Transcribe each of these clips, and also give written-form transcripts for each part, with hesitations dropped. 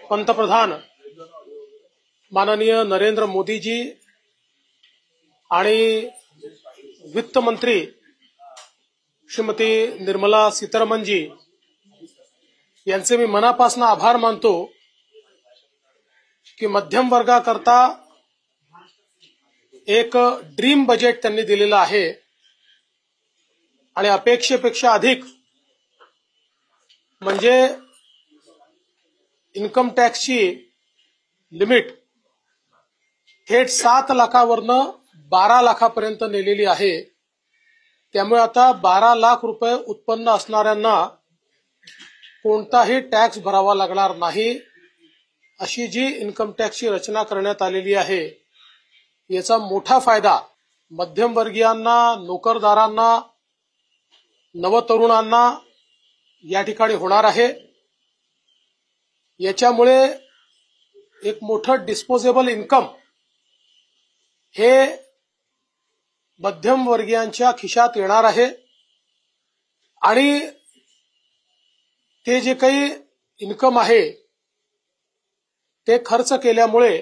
पंतप्रधान माननीय नरेंद्र मोदीजी आणि वित्त मंत्री श्रीमती निर्मला सीतारमणजी यांचे मी मनापासून आभार मानतो की मध्यम वर्गाकरता एक ड्रीम बजेट त्यांनी दिलेलं आहे आणि अपेक्षेपेक्षा अधिक म्हणजे इन्कम टॅक्सची लिमिट थेट 7 लाखावरनं 12 लाखापर्यंत नेलेली आहे। त्यामुळे आता 12 लाख रुपये उत्पन्न असणाऱ्यांना कोणताही टॅक्स भरावा लागणार नाही अशी जी इन्कम टॅक्सची रचना करण्यात आलेली आहे याचा मोठा फायदा मध्यमवर्गीयांना, नोकरदारांना, नवतरुणांना या ठिकाणी होणार आहे। याच्यामुळे एक मोठं डिस्पोजेबल इन्कम हे मध्यम वर्गीयांच्या खिशात येणार आहे आणि ते जे काही इन्कम आहे ते खर्च केल्यामुळे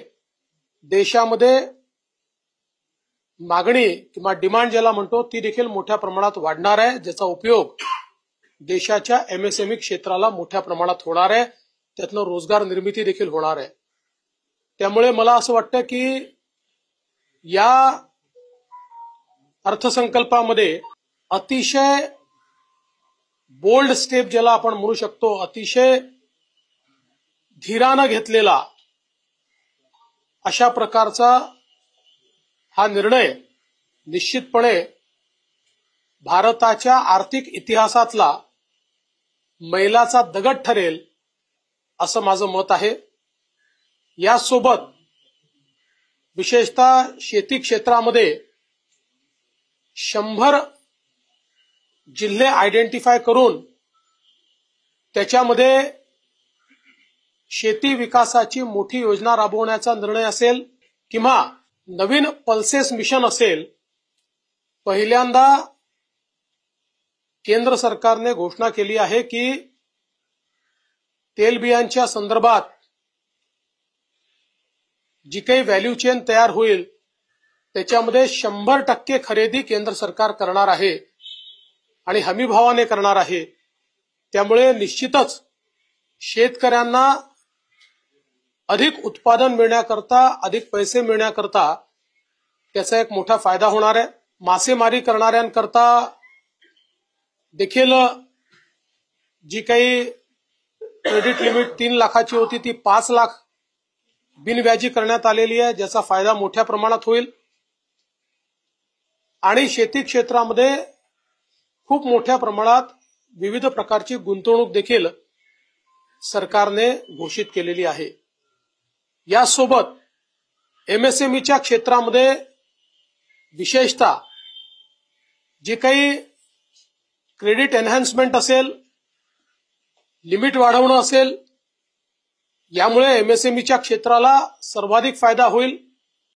देशामध्ये मागणी किंवा डिमांड ज्याला म्हणतो ती देखील मोठ्या प्रमाणात वाढणार आहे, ज्याचा उपयोग देशाच्या एमएसएमई क्षेत्राला मोठ्या प्रमाणात होणार आहे, त्यातनं रोजगार निर्मिती देखील होणार आहे। त्यामुळे मला असं वाटतं की या अर्थसंकल्पामध्ये अतिशय बोल्ड स्टेप ज्याला आपण म्हणू शकतो, अतिशय धीरानं घेतलेला अशा प्रकारचा हा निर्णय निश्चितपणे भारताच्या आर्थिक इतिहासातला मैलाचा दगड ठरेल असं माझं मत आहे। यासोबत विशेषतः शेती क्षेत्रामध्ये 100 जिल्हे आयडेंटिफाय करून त्याच्यामध्ये शेती विकासाची मोठी योजना राबवण्याचा निर्णय असेल किंवा नवीन पल्सेस मिशन असेल, पहिल्यांदा केंद्र सरकारने घोषणा केली आहे की तेलबियांच्या संदर्भात जी काही व्हॅल्यू चेन तयार होईल त्याच्यामध्ये 100% खरेदी केंद्र सरकार करणार आहे आणि हमीभावाने करणार आहे। त्यामुळे निश्चितच शेतकऱ्यांना अधिक उत्पादन मिळण्याकरता, अधिक पैसे मिळण्याकरता त्याचा एक मोठा फायदा होणार आहे। मासेमारी करणाऱ्यांकरता देखील जी काही क्रेडिट लिमिट 3 लाखाची होती ती 5 लाख बिनव्याजी करण्यात आलेली आहे, ज्याचा फायदा मोठ्या प्रमाणात होईल आणि शेती क्षेत्रामध्ये खूप मोठ्या प्रमाणात विविध प्रकारची गुंतवणूक देखील सरकारने घोषित केलेली आहे। यासोबत एमएसएमईच्या क्षेत्रामध्ये विशेषतः जे काही क्रेडिट एनहान्समेंट असेल, लिमिट वाढवणं असेल, यामुळे एमएसएमईच्या क्षेत्राला सर्वाधिक फायदा होईल।